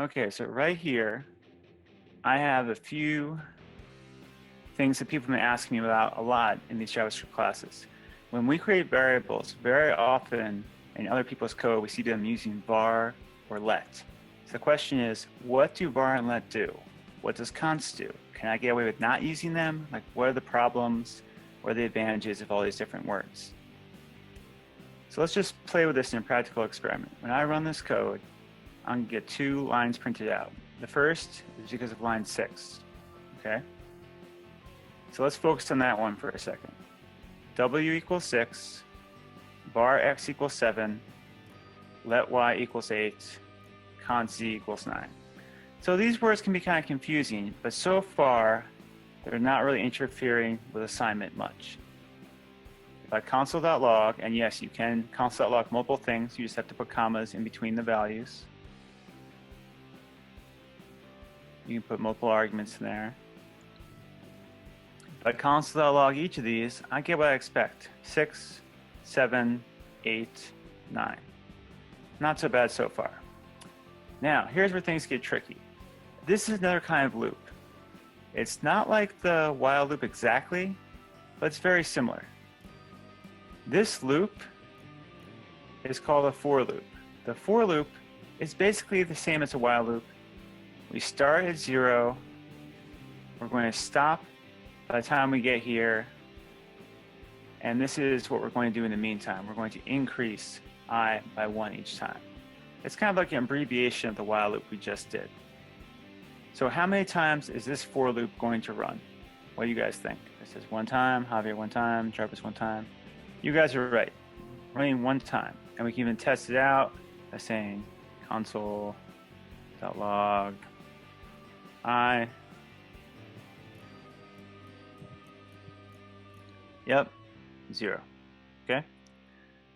Okay, so right here, I have a few things that people have been asking me about a lot in these JavaScript classes. When we create variables, very often in other people's code, we see them using var or let. So the question is, what do var and let do? What does const do? Can I get away with not using them? Like, what are the problems or the advantages of all these different words? So let's just play with this in a practical experiment. When I run this code, I'm gonna get 2 lines printed out. The first is because of line 6, okay? So let's focus on that one for a second. W equals 6, var x equals 7, let y equals 8, const z equals 9. So these words can be kind of confusing, but so far, they're not really interfering with assignment much. If I console.log, and yes, you can console.log multiple things, you just have to put commas in between the values. You can put multiple arguments in there. If I console.log each of these, I get what I expect. 6, 7, 8, 9. Not so bad so far. Now, here's where things get tricky. This is another kind of loop. It's not like the while loop exactly, but it's very similar. This loop is called a for loop. The for loop is basically the same as a while loop. We start at 0. We're going to stop by the time we get here. And this is what we're going to do in the meantime. We're going to increase I by 1 each time. It's kind of like an abbreviation of the while loop we just did. So how many times is this for loop going to run? What do you guys think? It says 1 time, Javier 1 time, Jarvis 1 time. You guys are right. Running 1 time. And we can even test it out by saying console.log I. Yep, 0. Okay?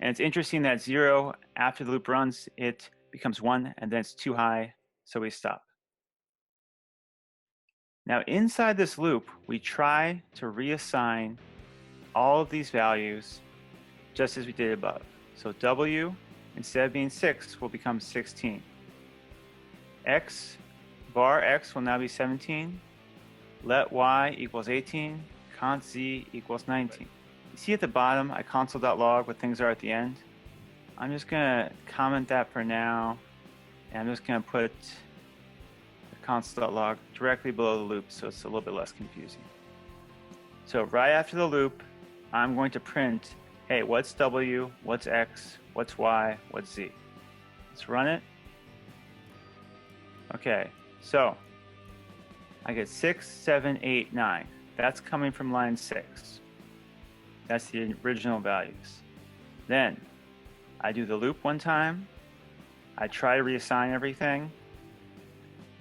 And it's interesting that 0, after the loop runs, it becomes 1, and then it's too high, so we stop. Now, inside this loop, we try to reassign all of these values just as we did above. So W, instead of being 6, will become 16. X, var x will now be 17. Let y equals 18. Const z equals 19. You see at the bottom, I console.log what things are at the end. I'm just going to comment that for now, and I'm just going to put the console.log directly below the loop so it's a little bit less confusing. So right after the loop, I'm going to print, hey, what's W, what's X, what's Y, what's Z? Let's run it. Okay, so I get 6, 7, 8, 9. That's coming from line 6. That's the original values. Then I do the loop 1 time. I try to reassign everything.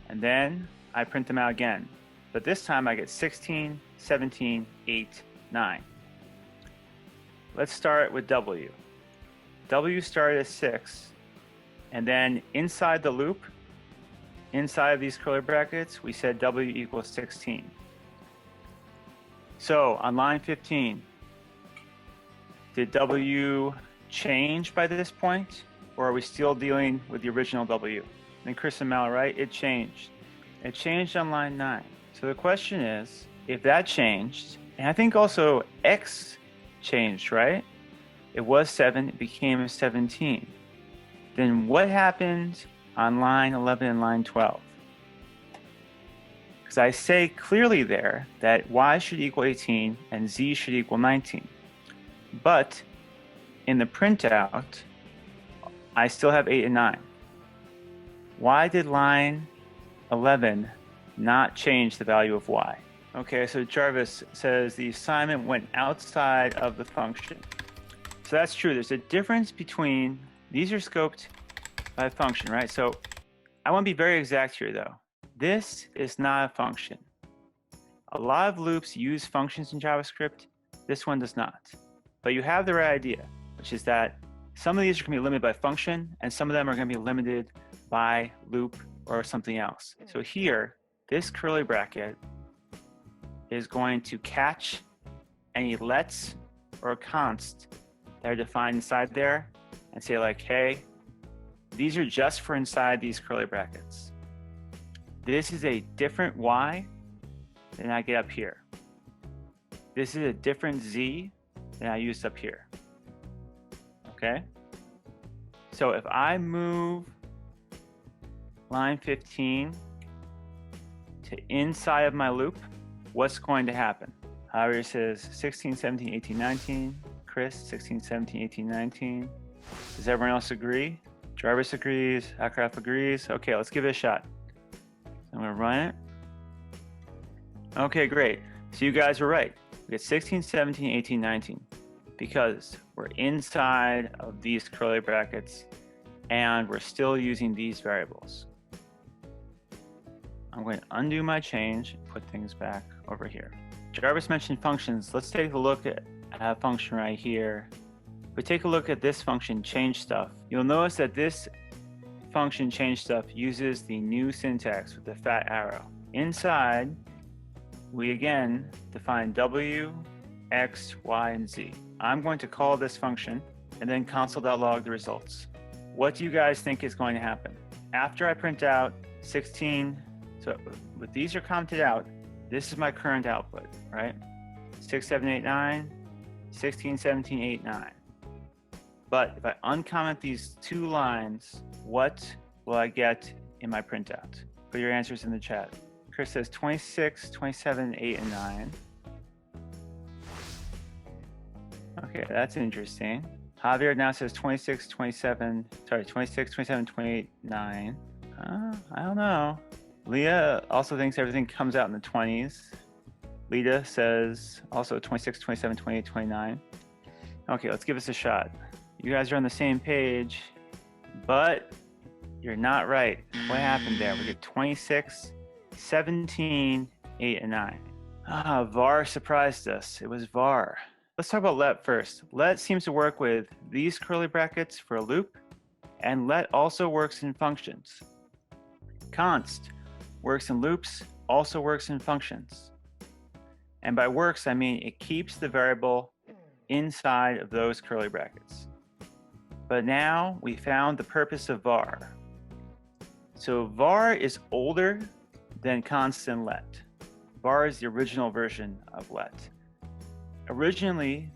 And then I print them out again. But this time I get 16, 17, 8, 9. Let's start with W. W started at 6. And then inside the loop, inside of these curly brackets, we said W equals 16. So on line 15, did W change by this point? Or are we still dealing with the original W? And Chris and Mal, right? It changed. It changed on line 9. So the question is, if that changed, and I think also X changed, right? It was 7, it became 17. Then what happened on line 11 and line 12? Because I say clearly there that Y should equal 18 and Z should equal 19. But in the printout, I still have 8 and 9. Why did line 11 not change the value of Y? Okay, so Jarvis says the assignment went outside of the function. So that's true. There's a difference between, these are scoped by a function, right? So I want to be very exact here though. This is not a function. A lot of loops use functions in JavaScript. This one does not. But you have the right idea, which is that some of these are going to be limited by function, and some of them are going to be limited by loop or something else. So here, this curly bracket is going to catch any lets or const that are defined inside there and say like, hey, these are just for inside these curly brackets. This is a different y than I get up here. This is a different z than I used up here. Okay? So if I move line 15 to inside of my loop, what's going to happen? Javier says 16, 17, 18, 19. Chris, 16, 17, 18, 19. Does everyone else agree? Jarvis agrees, Akraf agrees. Okay, let's give it a shot. I'm gonna run it. Okay, great. So you guys were right. We get 16, 17, 18, 19 because we're inside of these curly brackets and we're still using these variables. I'm going to undo my change and put things back over here. Jarvis mentioned functions. Let's take a look at a function right here. If we take a look at this function, change stuff, you'll notice that this function change stuff uses the new syntax with the fat arrow. Inside, we again define w, x, y, and z. I'm going to call this function and then console.log the results. What do you guys think is going to happen? After I print out 16, so with these are commented out, this is my current output, right? 6, 7, 8, 9, 16, 17, 8, 9. But if I uncomment these two lines, what will I get in my printout? Put your answers in the chat. Chris says 26, 27, 8, and 9. Okay, that's interesting. Javier now says 26, 27, 28, 9. I don't know. Leah also thinks everything comes out in the 20s. Lita says also 26, 27, 28, 29. Okay, let's give this a shot. You guys are on the same page, but you're not right. What happened there? We get 26, 17, 8, and 9. var surprised us. It was var. Let's talk about let first. Let seems to work with these curly brackets for a loop, and let also works in functions. Const works in loops, also works in functions. And by works, I mean it keeps the variable inside of those curly brackets. But now we found the purpose of var. So var is older than const and let. var is the original version of let. Originally,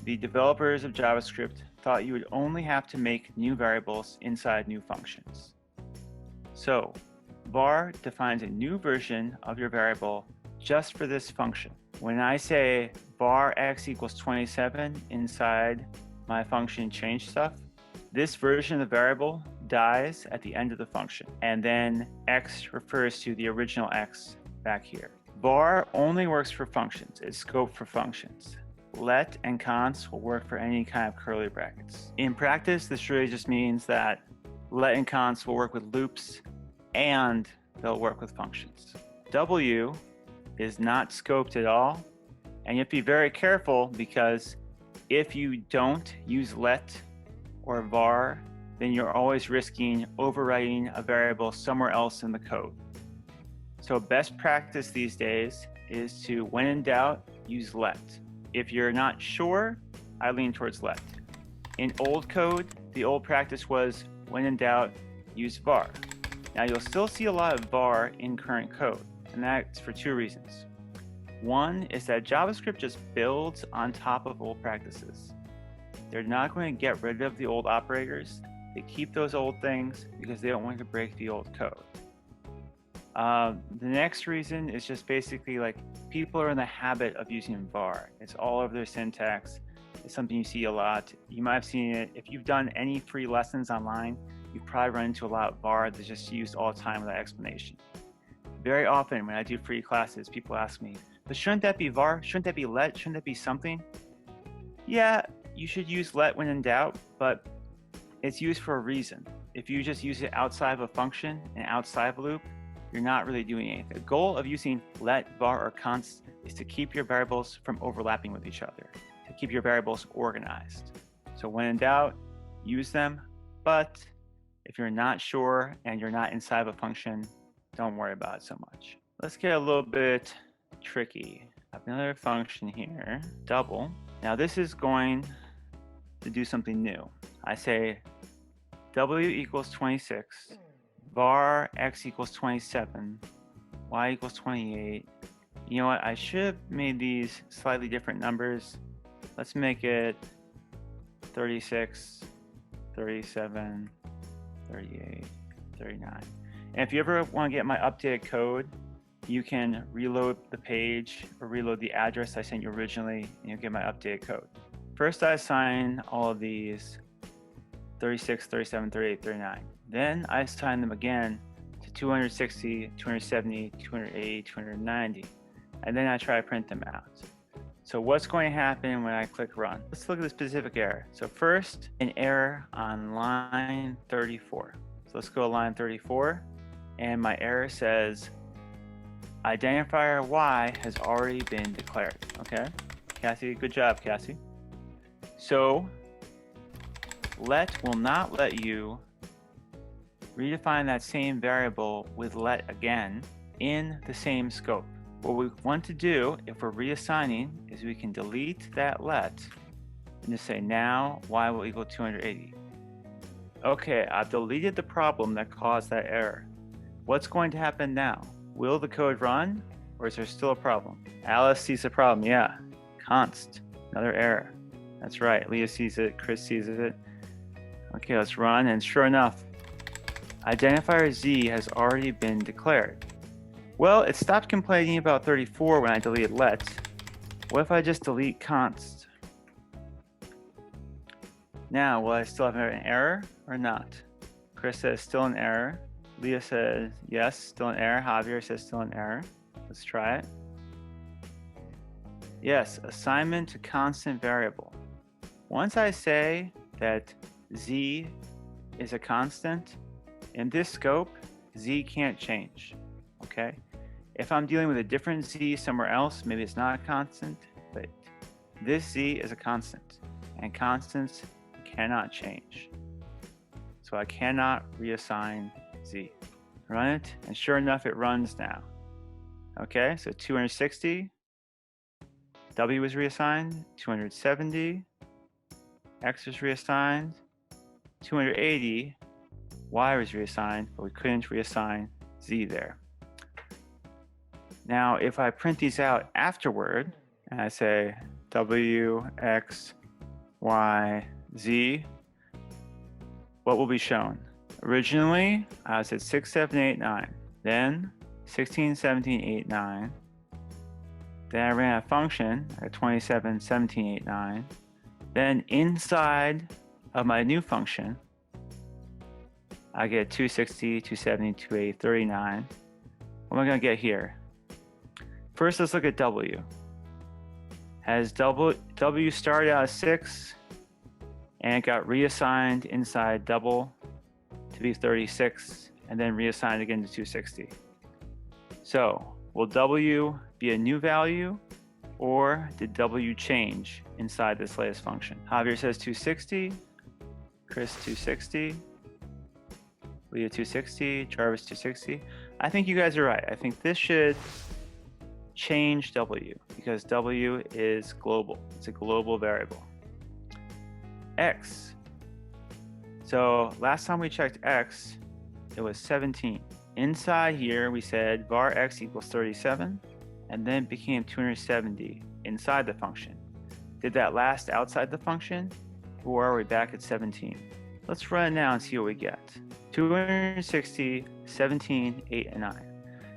the developers of JavaScript thought you would only have to make new variables inside new functions. So var defines a new version of your variable just for this function. When I say var x equals 27 inside my function change stuff, this version of the variable dies at the end of the function, and then x refers to the original x back here. Var only works for functions. It's scoped for functions. Let and const will work for any kind of curly brackets. In practice, this really just means that let and const will work with loops and they'll work with functions. W is not scoped at all, and you have to be very careful because if you don't use let or var, then you're always risking overwriting a variable somewhere else in the code. So best practice these days is to, when in doubt, use let. If you're not sure, I lean towards let. In old code, the old practice was, when in doubt, use var. Now you'll still see a lot of var in current code, and that's for two reasons. One is that JavaScript just builds on top of old practices. They're not going to get rid of the old operators. They keep those old things because they don't want to break the old code. The next reason is just basically like people are in the habit of using var. It's all over their syntax. It's something you see a lot. You might have seen it. If you've done any free lessons online, you've probably run into a lot of var that's just used all the time without explanation. Very often when I do free classes, people ask me, but shouldn't that be var? Shouldn't that be let? Shouldn't that be something? Yeah, you should use let when in doubt, but it's used for a reason. If you just use it outside of a function and outside of a loop, you're not really doing anything. The goal of using let, var, or const is to keep your variables from overlapping with each other, to keep your variables organized. So when in doubt, use them, but if you're not sure and you're not inside of a function, don't worry about it so much. Let's get a little bit tricky. I have another function here, double. Now this is going to do something new. I say w equals 26, var x equals 27, y equals 28. You know what? I should have made these slightly different numbers. Let's make it 36, 37, 38, 39. And if you ever want to get my updated code, you can reload the page or reload the address I sent you originally, and you'll get my updated code. First, I assign all of these 36, 37, 38, 39. Then I assign them again to 260, 270, 280, 290. And then I try to print them out. So what's going to happen when I click run? Let's look at the specific error. So first, an error on line 34. So let's go to line 34. And my error says, identifier Y has already been declared. Okay, Cassie, good job, Cassie. So let will not let you redefine that same variable with let again in the same scope. What we want to do if we're reassigning is we can delete that let and just say now y will equal 280. Okay, I've deleted the problem that caused that error. What's going to happen now? Will the code run, or is there still a problem? Alice sees a problem, yeah. Const, another error. That's right, Leah sees it, Chris sees it. Okay, let's run, and sure enough, identifier Z has already been declared. Well, it stopped complaining about 34 when I deleted let. What if I just delete const? Now, will I still have an error or not? Chris says still an error. Leah says yes, still an error. Javier says still an error. Let's try it. Yes, assignment to constant variable. Once I say that Z is a constant, in this scope, Z can't change, okay? If I'm dealing with a different Z somewhere else, maybe it's not a constant, but this Z is a constant, and constants cannot change. So I cannot reassign Z. Run it, and sure enough, it runs now. Okay, so 260, W was reassigned, 270, X was reassigned, 280, Y was reassigned, but we couldn't reassign Z there. Now, if I print these out afterward, and I say W, X, Y, Z, what will be shown? Originally, I was at 6, 7, 8, 9. Then 16, 17, 8, 9. Then I ran a function at 27, 17, 8, 9. Then inside of my new function, I get 260, 270, 280, 39. What am I going to get here? First, let's look at W. Has W started out as 6 and it got reassigned inside double to be 36 and then reassigned again to 260. So will W be a new value, or did W change inside this latest function? Javier says 260, Chris 260, Leah 260, Jarvis 260. I think you guys are right. I think this should change W because W is global. It's a global variable. X. So last time we checked X, it was 17. Inside here, we said var X equals 37, and then it became 270 inside the function. Did that last outside the function, or are we back at 17? Let's run it now and see what we get. 260, 17, 8, and 9.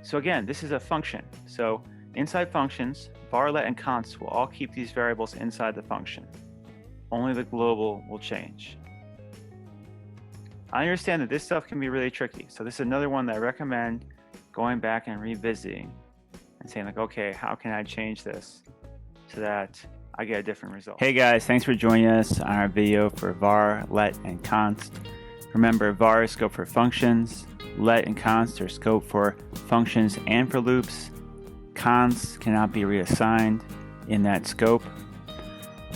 So again, this is a function. So inside functions, var, let, and const will all keep these variables inside the function. Only the global will change. I understand that this stuff can be really tricky. So this is another one that I recommend going back and revisiting and saying like, okay, how can I change this so that I get a different result? Hey guys, thanks for joining us on our video for var, let, and const. Remember, var is scope for functions, let and const are scope for functions and for loops. Const cannot be reassigned in that scope.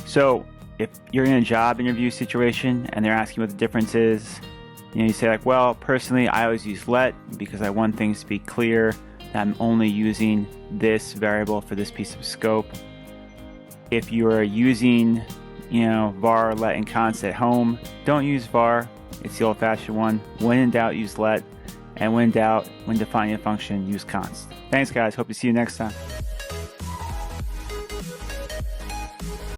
So if you're in a job interview situation and they're asking what the difference is, you say like, well, personally, I always use let because I want things to be clear that I'm only using this variable for this piece of scope. If you are using, var, let, and const at home, don't use var. It's the old-fashioned one. When in doubt, use let. And when in doubt, when defining a function, use const. Thanks, guys. Hope to see you next time.